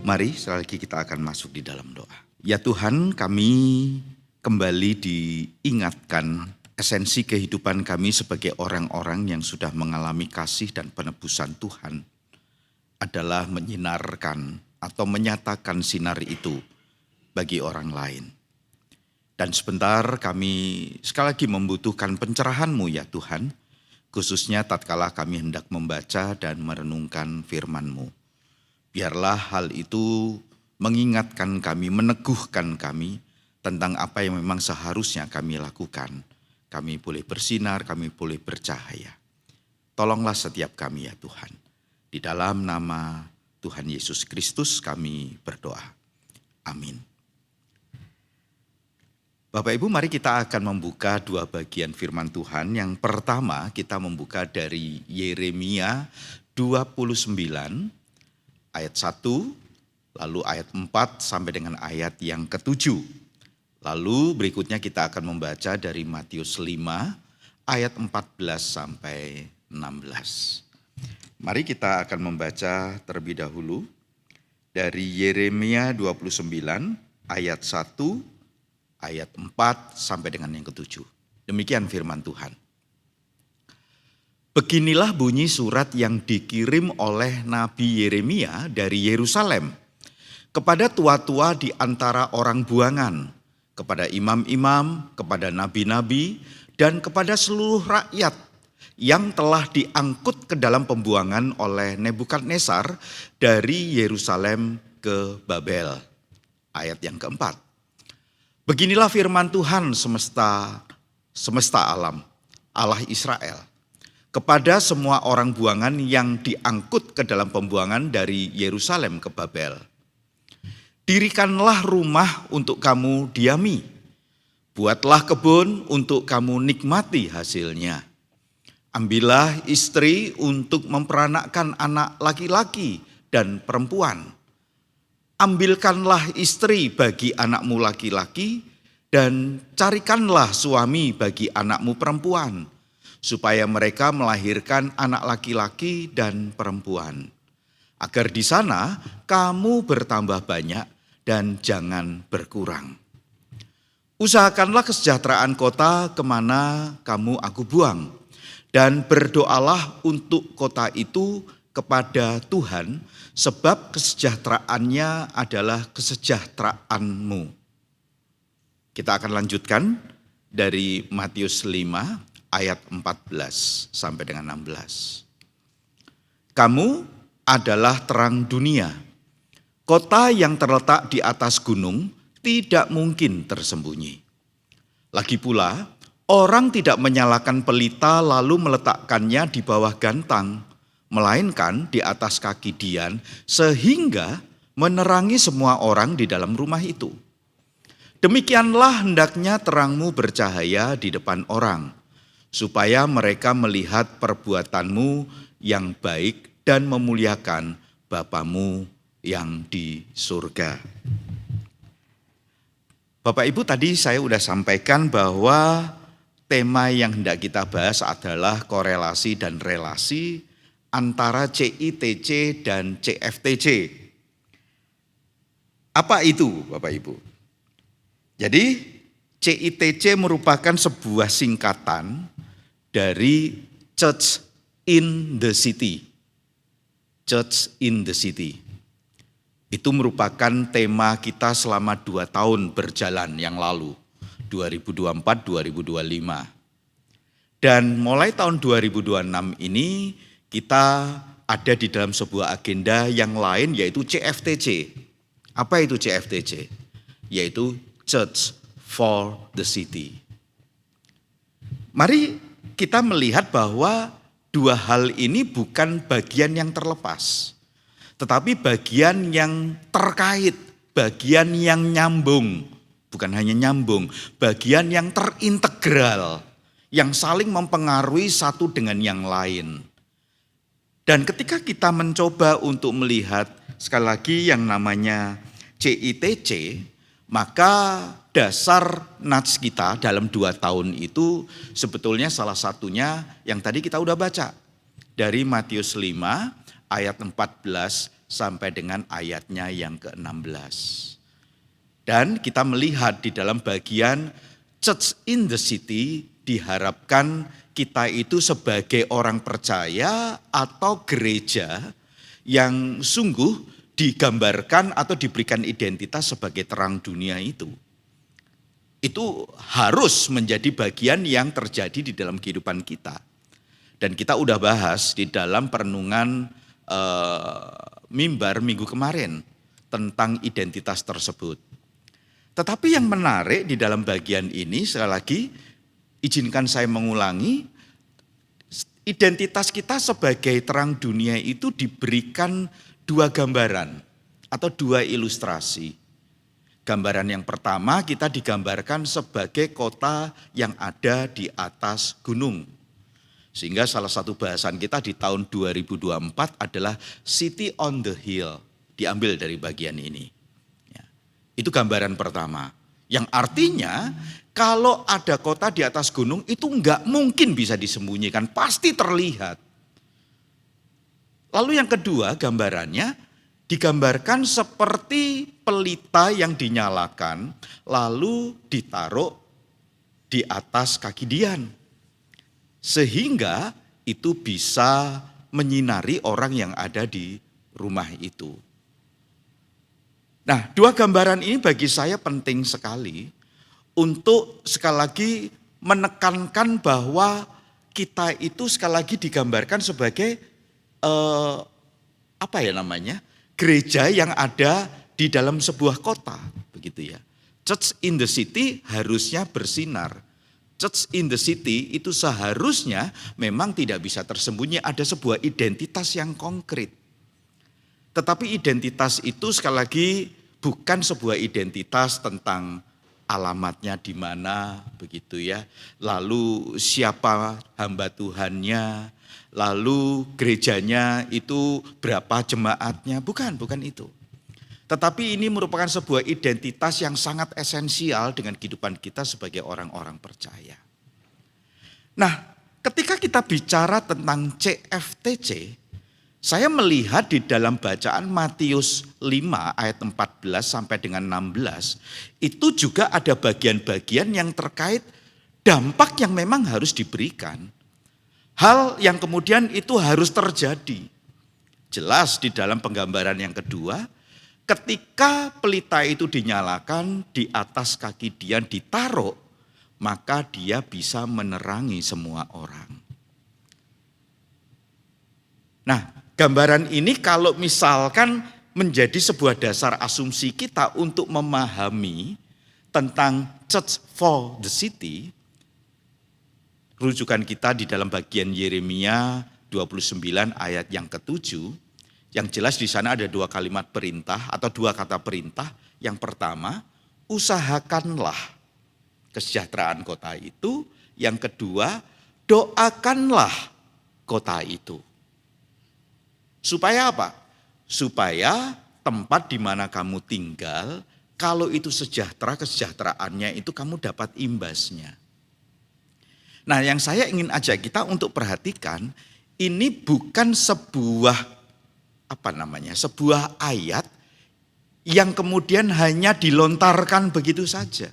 Mari sekali lagi kita akan masuk di dalam doa. Ya Tuhan, kami kembali diingatkan esensi kehidupan kami sebagai orang-orang yang sudah mengalami kasih dan penebusan Tuhan adalah menyinarkan atau menyatakan sinar itu bagi orang lain. Dan sebentar kami sekali lagi membutuhkan pencerahan-Mu ya Tuhan, khususnya tatkala kami hendak membaca dan merenungkan firman-Mu. Biarlah hal itu mengingatkan kami, meneguhkan kami tentang apa yang memang seharusnya kami lakukan. Kami boleh bersinar, kami boleh bercahaya. Tolonglah setiap kami ya Tuhan. Di dalam nama Tuhan Yesus Kristus kami berdoa. Amin. Bapak Ibu, mari kita akan membuka dua bagian firman Tuhan. Yang pertama kita membuka dari Yeremia 29 ayat 1, lalu ayat 4 sampai dengan ayat yang ke-7. Lalu berikutnya kita akan membaca dari Matius 5 ayat 14 sampai 16. Mari kita akan membaca terlebih dahulu dari Yeremia 29 ayat 1, ayat 4 sampai dengan yang ke-7. Demikian firman Tuhan. Beginilah bunyi surat yang dikirim oleh Nabi Yeremia dari Yerusalem kepada tua-tua di antara orang buangan, kepada imam-imam, kepada nabi-nabi, dan kepada seluruh rakyat yang telah diangkut ke dalam pembuangan oleh Nebukadnezar dari Yerusalem ke Babel. Ayat yang keempat. Beginilah firman Tuhan semesta alam, Allah Israel, kepada semua orang buangan yang diangkut ke dalam pembuangan dari Yerusalem ke Babel. Dirikanlah rumah untuk kamu diami, buatlah kebun untuk kamu nikmati hasilnya. Ambillah istri untuk memperanakkan anak laki-laki dan perempuan. Ambilkanlah istri bagi anakmu laki-laki dan carikanlah suami bagi anakmu perempuan, supaya mereka melahirkan anak laki-laki dan perempuan. Agar di sana kamu bertambah banyak dan jangan berkurang. Usahakanlah kesejahteraan kota kemana kamu aku buang, dan berdoalah untuk kota itu kepada Tuhan, sebab kesejahteraannya adalah kesejahteraanmu. Kita akan lanjutkan dari Matius 5 ayat 14 sampai dengan 16. Kamu adalah terang dunia. Kota yang terletak di atas gunung tidak mungkin tersembunyi. Lagi pula, orang tidak menyalakan pelita lalu meletakkannya di bawah gantang, melainkan di atas kaki dian, sehingga menerangi semua orang di dalam rumah itu. Demikianlah hendaknya terangmu bercahaya di depan orang, supaya mereka melihat perbuatanmu yang baik dan memuliakan Bapamu yang di surga. Bapak Ibu, tadi saya sudah sampaikan bahwa tema yang hendak kita bahas adalah korelasi dan relasi antara CITC dan CFTC. Apa itu Bapak Ibu? Jadi CITC merupakan sebuah singkatan dari Church in the City. Church in the City. Itu merupakan tema kita selama 2 tahun berjalan yang lalu, 2024-2025. Dan mulai tahun 2026 ini kita ada di dalam sebuah agenda yang lain, yaitu CFTC. Apa itu CFTC? Yaitu Church for the City. Mari kita melihat bahwa dua hal ini bukan bagian yang terlepas, tetapi bagian yang terkait, bagian yang nyambung. Bukan hanya nyambung, bagian yang terintegral, yang saling mempengaruhi satu dengan yang lain. Dan ketika kita mencoba untuk melihat sekali lagi yang namanya CITC, maka dasar nats kita dalam 2 tahun itu sebetulnya salah satunya yang tadi kita udah baca. Dari Matius 5 ayat 14 sampai dengan ayatnya yang ke-16. Dan kita melihat di dalam bagian church in the city, diharapkan kita itu sebagai orang percaya atau gereja yang sungguh digambarkan atau diberikan identitas sebagai terang dunia itu. Itu harus menjadi bagian yang terjadi di dalam kehidupan kita. Dan kita udah bahas di dalam perenungan mimbar minggu kemarin tentang identitas tersebut. Tetapi yang menarik di dalam bagian ini, sekali lagi izinkan saya mengulangi, identitas kita sebagai terang dunia itu diberikan dua gambaran atau dua ilustrasi. Gambaran yang pertama, kita digambarkan sebagai kota yang ada di atas gunung. Sehingga salah satu bahasan kita di tahun 2024 adalah City on the Hill, diambil dari bagian ini. Itu gambaran pertama. Yang artinya kalau ada kota di atas gunung itu enggak mungkin bisa disembunyikan, pasti terlihat. Lalu yang kedua gambarannya digambarkan seperti pelita yang dinyalakan lalu ditaruh di atas kaki Dian. Sehingga itu bisa menyinari orang yang ada di rumah itu. Nah, dua gambaran ini bagi saya penting sekali untuk sekali lagi menekankan bahwa kita itu sekali lagi digambarkan sebagai gereja yang ada di dalam sebuah kota, begitu ya. Church in the city harusnya bersinar. Church in the city itu seharusnya memang tidak bisa tersembunyi, ada sebuah identitas yang konkret. Tetapi identitas itu sekali lagi bukan sebuah identitas tentang alamatnya di mana, begitu ya. Lalu siapa hamba Tuhannya, lalu gerejanya itu berapa jemaatnya, bukan itu. Tetapi ini merupakan sebuah identitas yang sangat esensial dengan kehidupan kita sebagai orang-orang percaya. Nah, ketika kita bicara tentang CFTC, saya melihat di dalam bacaan Matius 5 ayat 14 sampai dengan 16, itu juga ada bagian-bagian yang terkait dampak yang memang harus diberikan. Hal yang kemudian itu harus terjadi. Jelas di dalam penggambaran yang kedua, ketika pelita itu dinyalakan di atas kaki Dian ditaruh, maka dia bisa menerangi semua orang. Nah, gambaran ini kalau misalkan menjadi sebuah dasar asumsi kita untuk memahami tentang church for the city, rujukan kita di dalam bagian Yeremia 29 ayat yang ke-7, yang jelas di sana ada dua kalimat perintah atau dua kata perintah. Yang pertama, usahakanlah kesejahteraan kota itu. Yang kedua, doakanlah kota itu. Supaya apa? Supaya tempat di mana kamu tinggal, kalau itu sejahtera, kesejahteraannya itu kamu dapat imbasnya. Nah, yang saya ingin ajak kita untuk perhatikan, ini bukan sebuah sebuah ayat yang kemudian hanya dilontarkan begitu saja.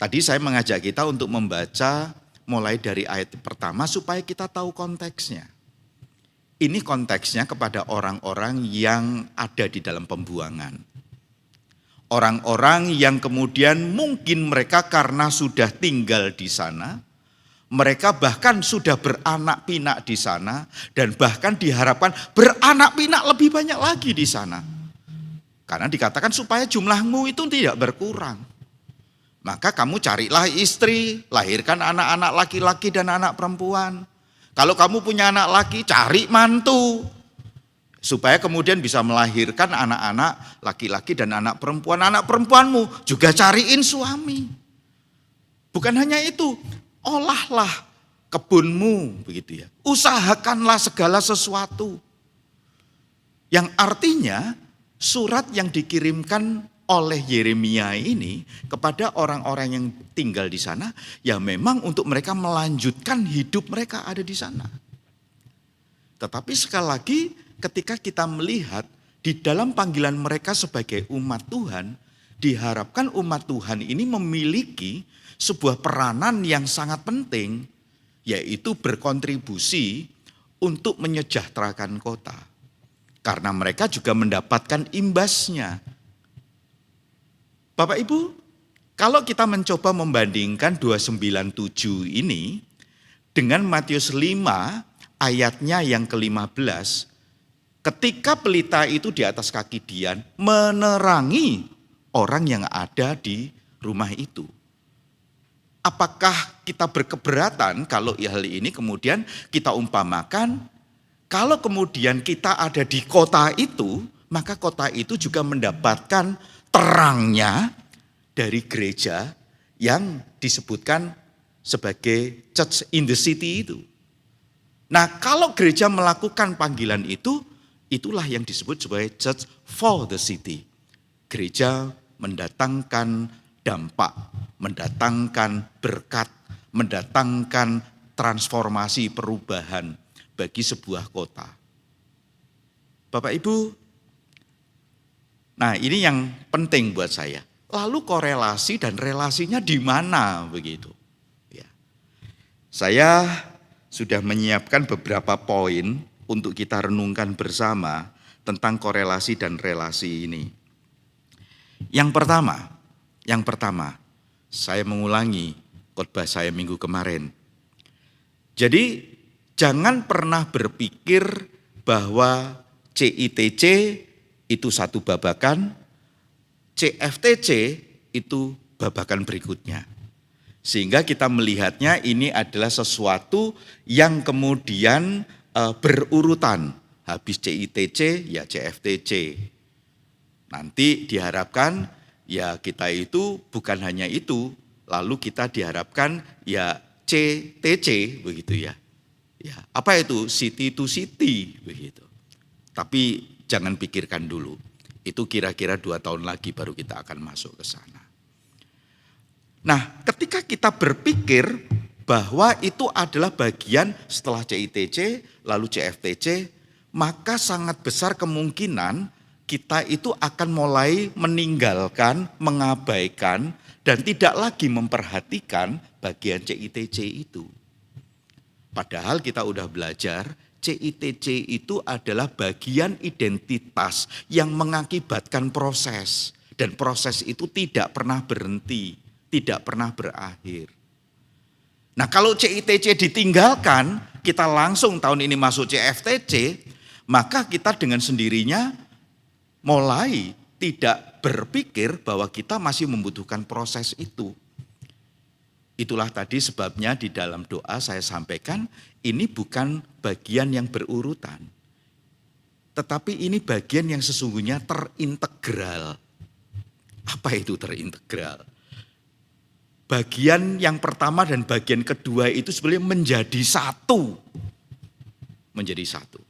Tadi saya mengajak kita untuk membaca mulai dari ayat pertama supaya kita tahu konteksnya. Ini konteksnya kepada orang-orang yang ada di dalam pembuangan. Orang-orang yang kemudian mungkin mereka karena sudah tinggal di sana, mereka bahkan sudah beranak pinak di sana, dan bahkan diharapkan beranak pinak lebih banyak lagi di sana. Karena dikatakan supaya jumlahmu itu tidak berkurang. Maka kamu carilah istri, lahirkan anak-anak laki-laki dan anak perempuan. Kalau kamu punya anak laki, cari mantu. Supaya kemudian bisa melahirkan anak-anak laki-laki dan anak perempuan. Anak perempuanmu juga cariin suami. Bukan hanya itu, olahlah kebunmu, begitu ya. Usahakanlah segala sesuatu. Yang artinya surat yang dikirimkan oleh Yeremia ini kepada orang-orang yang tinggal di sana, ya memang untuk mereka melanjutkan hidup mereka ada di sana. Tetapi sekali lagi ketika kita melihat di dalam panggilan mereka sebagai umat Tuhan, diharapkan umat Tuhan ini memiliki sebuah peranan yang sangat penting, yaitu berkontribusi untuk menyejahterakan kota. Karena mereka juga mendapatkan imbasnya. Bapak Ibu, kalau kita mencoba membandingkan 297 ini dengan Matius 5 ayatnya yang ke-15, ketika pelita itu di atas kaki Dian menerangi orang yang ada di rumah itu. Apakah kita berkeberatan kalau hal ini kemudian kita umpamakan, kalau kemudian kita ada di kota itu, maka kota itu juga mendapatkan terangnya dari gereja yang disebutkan sebagai church in the city itu. Nah, kalau gereja melakukan panggilan itu, itulah yang disebut sebagai church for the city. Gereja mendatangkan dampak, mendatangkan berkat, mendatangkan transformasi perubahan bagi sebuah kota. Bapak Ibu, nah ini yang penting buat saya. Lalu korelasi dan relasinya di mana begitu? Ya. Saya sudah menyiapkan beberapa poin untuk kita renungkan bersama tentang korelasi dan relasi ini. Yang pertama, saya mengulangi khotbah saya minggu kemarin. Jadi jangan pernah berpikir bahwa CITC itu satu babakan, CFTC itu babakan berikutnya. Sehingga kita melihatnya ini adalah sesuatu yang kemudian berurutan. Habis CITC ya CFTC. Nanti diharapkan ya kita itu bukan hanya itu, lalu kita diharapkan ya CTC begitu ya. Ya, apa itu? City to city begitu. Tapi jangan pikirkan dulu. Itu kira-kira 2 tahun lagi baru kita akan masuk ke sana. Nah, ketika kita berpikir bahwa itu adalah bagian setelah CITC, lalu CFTC, maka sangat besar kemungkinan kita itu akan mulai meninggalkan, mengabaikan, dan tidak lagi memperhatikan bagian CITC itu. Padahal kita udah belajar, CITC itu adalah bagian identitas yang mengakibatkan proses. Dan proses itu tidak pernah berhenti, tidak pernah berakhir. Nah kalau CITC ditinggalkan, kita langsung tahun ini masuk CFTC, maka kita dengan sendirinya mulai tidak berpikir bahwa kita masih membutuhkan proses itu. Itulah tadi sebabnya di dalam doa saya sampaikan, ini bukan bagian yang berurutan. Tetapi ini bagian yang sesungguhnya terintegral. Apa itu terintegral? Bagian yang pertama dan bagian kedua itu sebenarnya menjadi satu. Menjadi satu.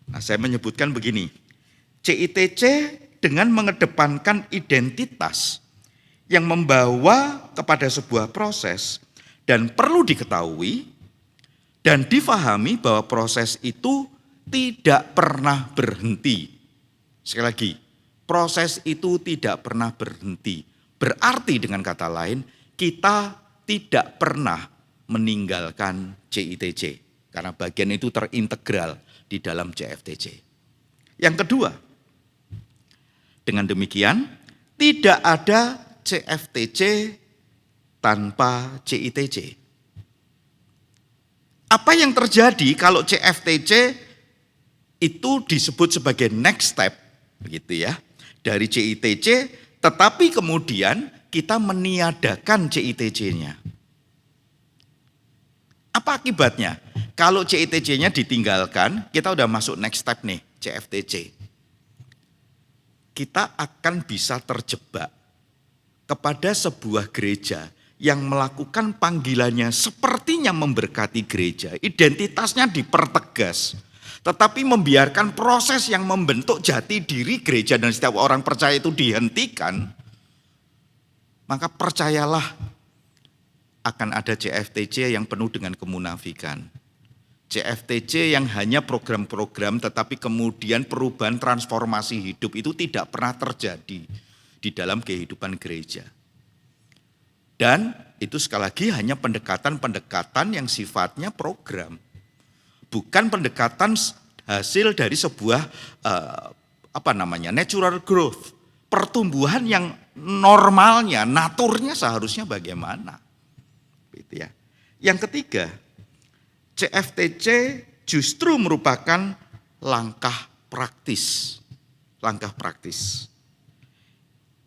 Nah saya menyebutkan begini, CITC dengan mengedepankan identitas yang membawa kepada sebuah proses dan perlu diketahui dan difahami bahwa proses itu tidak pernah berhenti. Sekali lagi, proses itu tidak pernah berhenti. Berarti dengan kata lain, kita tidak pernah meninggalkan CITC karena bagian itu terintegral di dalam CFTC. Yang kedua, dengan demikian tidak ada CFTC tanpa CITC. Apa yang terjadi kalau CFTC itu disebut sebagai next step, begitu ya, dari CITC, tetapi kemudian kita meniadakan CITC-nya. Apa akibatnya? Kalau CITC-nya ditinggalkan, kita udah masuk next step nih, CFTC. Kita akan bisa terjebak kepada sebuah gereja yang melakukan panggilannya sepertinya memberkati gereja, identitasnya dipertegas, tetapi membiarkan proses yang membentuk jati diri gereja dan setiap orang percaya itu dihentikan, maka percayalah akan ada CFTC yang penuh dengan kemunafikan. CFTC yang hanya program-program tetapi kemudian perubahan transformasi hidup itu tidak pernah terjadi di dalam kehidupan gereja. Dan itu sekali lagi hanya pendekatan-pendekatan yang sifatnya program. Bukan pendekatan hasil dari sebuah natural growth. Pertumbuhan yang normalnya, naturnya seharusnya bagaimana. Gitu ya. Yang ketiga, CFTC justru merupakan langkah praktis. Langkah praktis.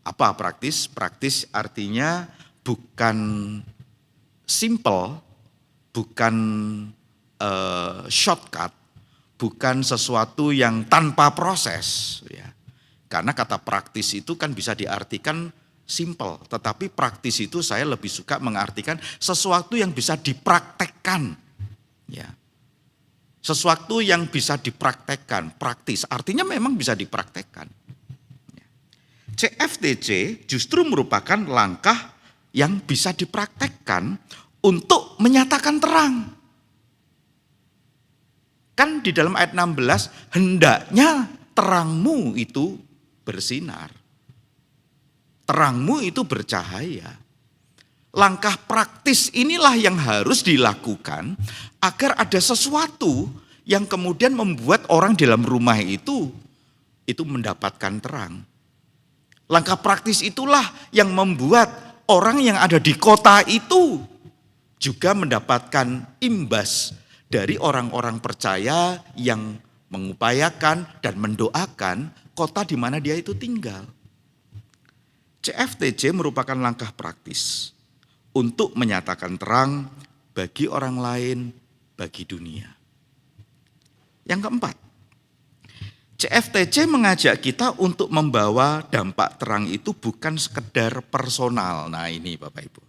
Apa praktis? Praktis artinya bukan simple, bukan shortcut, bukan sesuatu yang tanpa proses. Ya. Karena kata praktis itu kan bisa diartikan simple, tetapi praktis itu saya lebih suka mengartikan sesuatu yang bisa dipraktekkan. Ya. Sesuatu yang bisa dipraktekkan, praktis, artinya memang bisa dipraktekkan. Ya. CFTC justru merupakan langkah yang bisa dipraktekkan untuk menyatakan terang. Kan di dalam ayat 16, hendaknya terangmu itu bersinar. Terangmu itu bercahaya. Langkah praktis inilah yang harus dilakukan agar ada sesuatu yang kemudian membuat orang dalam rumah itu mendapatkan terang. Langkah praktis itulah yang membuat orang yang ada di kota itu juga mendapatkan imbas dari orang-orang percaya yang mengupayakan dan mendoakan kota di mana dia itu tinggal. CFTC merupakan langkah praktis untuk menyatakan terang bagi orang lain, bagi dunia. Yang keempat, CFTC mengajak kita untuk membawa dampak terang itu bukan sekedar personal. Nah ini Bapak Ibu.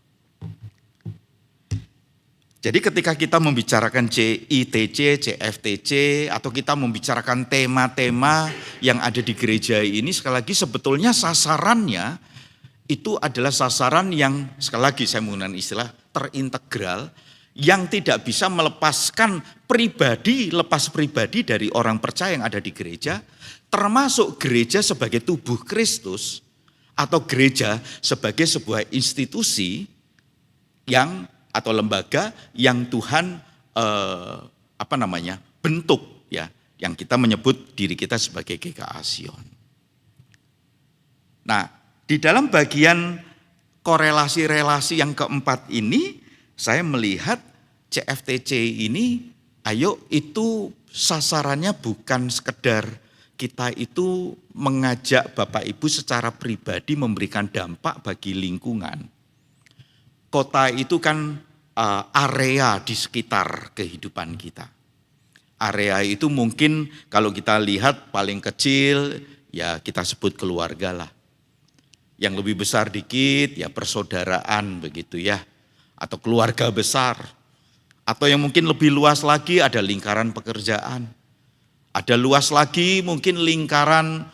Jadi ketika kita membicarakan CITC, CFTC, atau kita membicarakan tema-tema yang ada di gereja ini, sekali lagi sebetulnya sasarannya itu adalah sasaran yang, sekali lagi saya menggunakan istilah terintegral, yang tidak bisa melepaskan lepas pribadi dari orang percaya yang ada di gereja, termasuk gereja sebagai tubuh Kristus, atau gereja sebagai sebuah institusi yang atau lembaga yang Tuhan bentuk ya, yang kita menyebut diri kita sebagai GKA Sion. Nah, di dalam bagian korelasi relasi yang keempat ini, saya melihat CFTC ini, itu sasarannya bukan sekedar kita itu mengajak Bapak Ibu secara pribadi memberikan dampak bagi lingkungan. Kota itu kan area di sekitar kehidupan kita. Area itu mungkin kalau kita lihat paling kecil ya kita sebut keluarga lah. Yang lebih besar dikit ya persaudaraan begitu ya. Atau keluarga besar. Atau yang mungkin lebih luas lagi ada lingkaran pekerjaan. Ada luas lagi mungkin lingkaran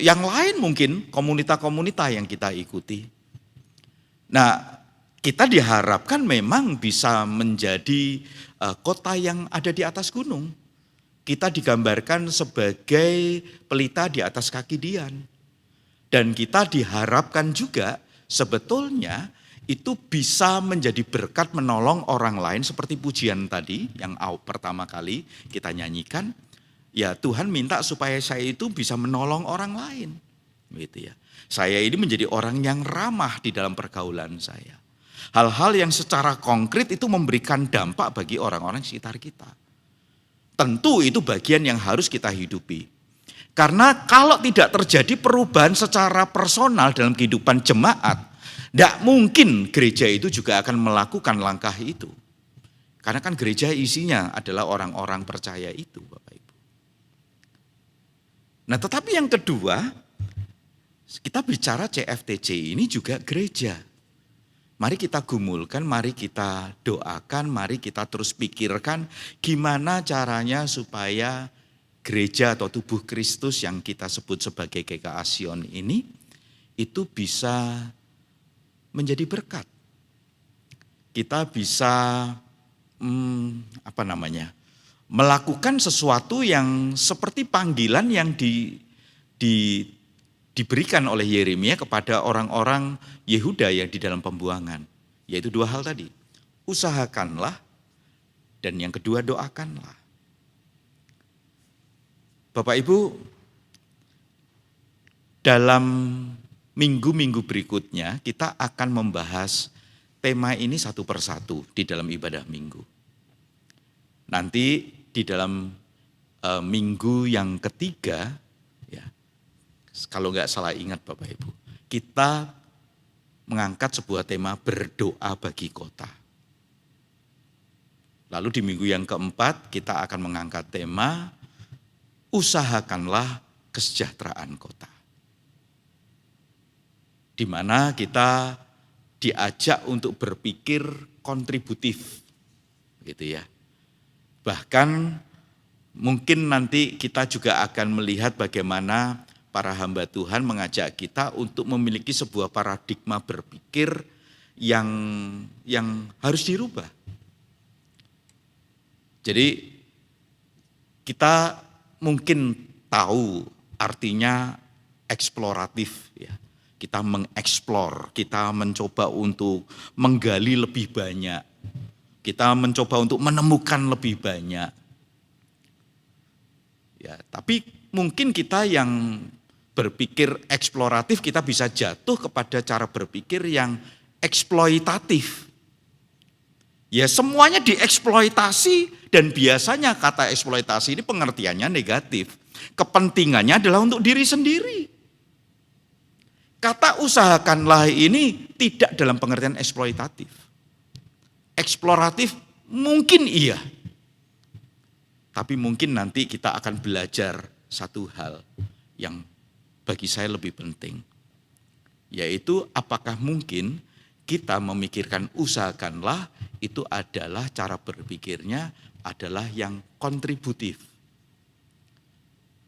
yang lain mungkin komunitas-komunitas yang kita ikuti. Nah, kita diharapkan memang bisa menjadi kota yang ada di atas gunung. Kita digambarkan sebagai pelita di atas kaki Dian. Dan kita diharapkan juga sebetulnya itu bisa menjadi berkat menolong orang lain seperti pujian tadi yang pertama kali kita nyanyikan. Ya Tuhan minta supaya saya itu bisa menolong orang lain. Gitu ya. Saya ini menjadi orang yang ramah di dalam pergaulan saya. Hal-hal yang secara konkret itu memberikan dampak bagi orang-orang sekitar kita. Tentu itu bagian yang harus kita hidupi. Karena kalau tidak terjadi perubahan secara personal dalam kehidupan jemaat, tidak mungkin gereja itu juga akan melakukan langkah itu. Karena kan gereja isinya adalah orang-orang percaya itu, Bapak Ibu. Nah, tetapi yang kedua, kita bicara CFTC ini juga gereja. Mari kita gumulkan, mari kita doakan, mari kita terus pikirkan gimana caranya supaya gereja atau tubuh Kristus yang kita sebut sebagai GKA Sion ini itu bisa menjadi berkat. Kita bisa melakukan sesuatu yang seperti panggilan yang diberikan oleh Yeremia kepada orang-orang Yehuda yang di dalam pembuangan. Yaitu dua hal tadi, usahakanlah dan yang kedua doakanlah. Bapak Ibu, dalam minggu-minggu berikutnya kita akan membahas tema ini satu persatu di dalam ibadah minggu. Nanti di dalam minggu yang ketiga, ya, kalau nggak salah ingat Bapak Ibu, kita mengangkat sebuah tema berdoa bagi kota. Lalu di minggu yang keempat kita akan mengangkat tema usahakanlah kesejahteraan kota. Di mana kita diajak untuk berpikir kontributif, gitu ya. Bahkan mungkin nanti kita juga akan melihat bagaimana para hamba Tuhan mengajak kita untuk memiliki sebuah paradigma berpikir yang harus dirubah. Jadi kita mungkin tahu artinya eksploratif ya. Kita mengeksplor, kita mencoba untuk menggali lebih banyak. Kita mencoba untuk menemukan lebih banyak. Ya, tapi mungkin kita yang berpikir eksploratif kita bisa jatuh kepada cara berpikir yang eksploitatif. Ya semuanya dieksploitasi dan biasanya kata eksploitasi ini pengertiannya negatif. Kepentingannya adalah untuk diri sendiri. Kata usahakanlah ini tidak dalam pengertian eksploitatif. Eksploratif mungkin iya. Tapi mungkin nanti kita akan belajar satu hal yang bagi saya lebih penting. Yaitu apakah mungkin kita memikirkan usahakanlah itu adalah cara berpikirnya adalah yang kontributif.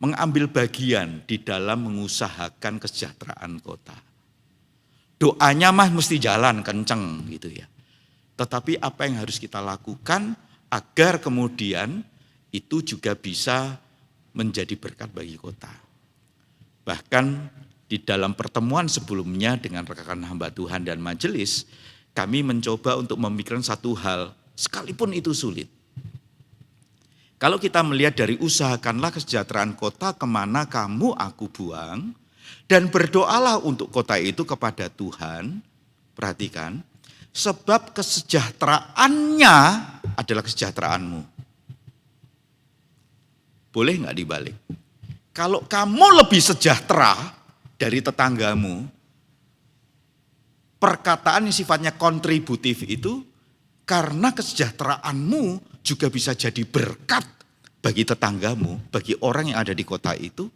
Mengambil bagian di dalam mengusahakan kesejahteraan kota. Doanya mah mesti jalan kenceng gitu ya. Tetapi apa yang harus kita lakukan agar kemudian itu juga bisa menjadi berkat bagi kota. Bahkan di dalam pertemuan sebelumnya dengan rekan hamba Tuhan dan majelis, kami mencoba untuk memikirkan satu hal, sekalipun itu sulit. Kalau kita melihat dari usahakanlah kesejahteraan kota kemana kamu aku buang, dan berdoalah untuk kota itu kepada Tuhan, perhatikan, sebab kesejahteraannya adalah kesejahteraanmu. Boleh nggak dibalik? Kalau kamu lebih sejahtera dari tetanggamu, perkataan yang sifatnya kontributif itu karena kesejahteraanmu juga bisa jadi berkat bagi tetanggamu, bagi orang yang ada di kota itu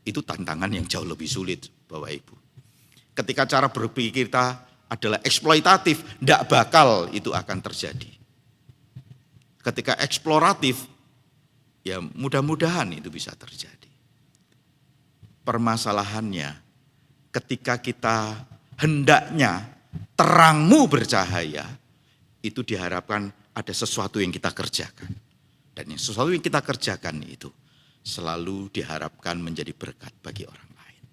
tantangan yang jauh lebih sulit Bapak Ibu. Ketika cara berpikir kita adalah eksploitatif, tidak bakal itu akan terjadi. Ketika eksploratif, ya mudah-mudahan itu bisa terjadi. Permasalahannya ketika kita hendaknya terangmu bercahaya, itu diharapkan ada sesuatu yang kita kerjakan. Dan yang sesuatu yang kita kerjakan itu selalu diharapkan menjadi berkat bagi orang lain.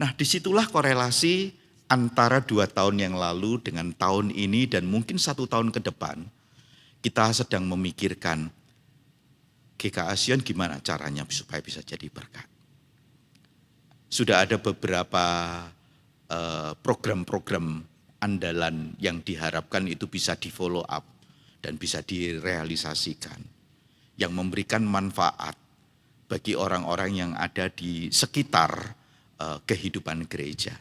Nah disitulah korelasi antara 2 tahun yang lalu dengan tahun ini dan mungkin 1 tahun ke depan. Kita sedang memikirkan GKA Sion gimana caranya supaya bisa jadi berkat. Sudah ada beberapa program-program andalan yang diharapkan itu bisa di follow up dan bisa direalisasikan. Yang memberikan manfaat bagi orang-orang yang ada di sekitar kehidupan gereja.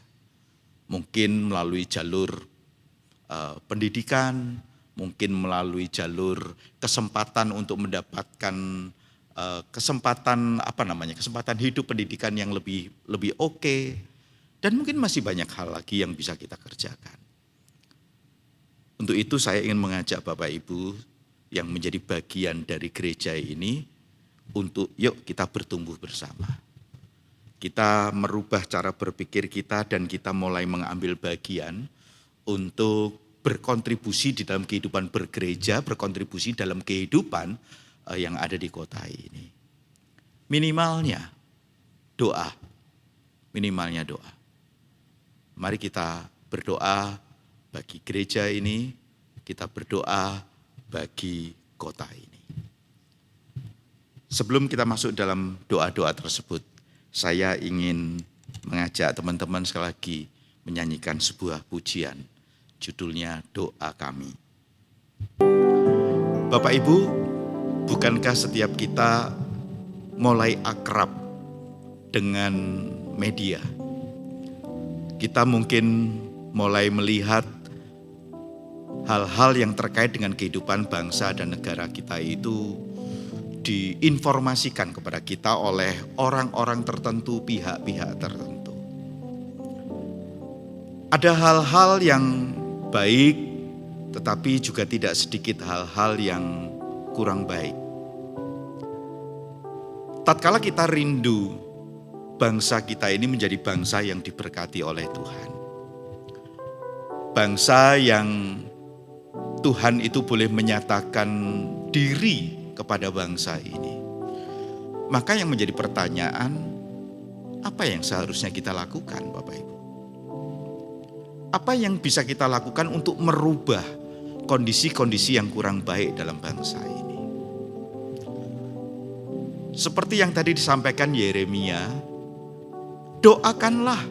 Mungkin melalui jalur pendidikan, mungkin melalui jalur kesempatan untuk mendapatkan kesempatan hidup pendidikan yang lebih oke, dan mungkin masih banyak hal lagi yang bisa kita kerjakan. Untuk itu saya ingin mengajak Bapak Ibu yang menjadi bagian dari gereja ini untuk yuk kita bertumbuh bersama. Kita merubah cara berpikir kita dan kita mulai mengambil bagian untuk berkontribusi di dalam kehidupan bergereja, berkontribusi dalam kehidupan yang ada di kota ini. Minimalnya doa, minimalnya doa. Mari kita berdoa bagi gereja ini, kita berdoa bagi kota ini. Sebelum kita masuk dalam doa-doa tersebut, saya ingin mengajak teman-teman sekali lagi menyanyikan sebuah pujian, judulnya Doa Kami. Bapak Ibu, bukankah setiap kita mulai akrab dengan media? Kita mungkin mulai melihat hal-hal yang terkait dengan kehidupan bangsa dan negara kita itu diinformasikan kepada kita oleh orang-orang tertentu, pihak-pihak tertentu. Ada hal-hal yang baik, tetapi juga tidak sedikit hal-hal yang kurang baik. Tatkala kita rindu bangsa kita ini menjadi bangsa yang diberkati oleh Tuhan. Bangsa yang Tuhan itu boleh menyatakan diri kepada bangsa ini. Maka yang menjadi pertanyaan, apa yang seharusnya kita lakukan, Bapak Ibu? Apa yang bisa kita lakukan untuk merubah kondisi-kondisi yang kurang baik dalam bangsa ini? Seperti yang tadi disampaikan Yeremia, doakanlah.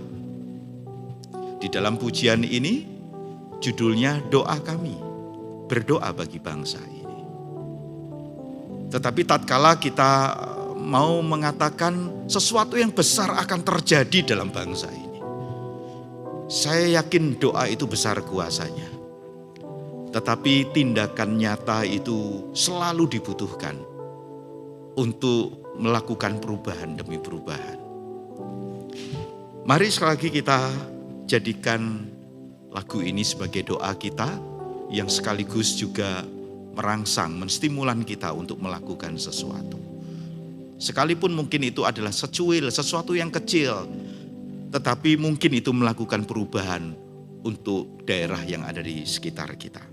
Di dalam pujian ini, judulnya Doa Kami, berdoa bagi bangsa ini. Tetapi tatkala kita mau mengatakan sesuatu yang besar akan terjadi dalam bangsa ini, saya yakin doa itu besar kuasanya. Tetapi tindakan nyata itu selalu dibutuhkan untuk melakukan perubahan demi perubahan. Mari sekali lagi kita jadikan lagu ini sebagai doa kita yang sekaligus juga merangsang, menstimulan kita untuk melakukan sesuatu. Sekalipun mungkin itu adalah secuil, sesuatu yang kecil, tetapi mungkin itu melakukan perubahan untuk daerah yang ada di sekitar kita.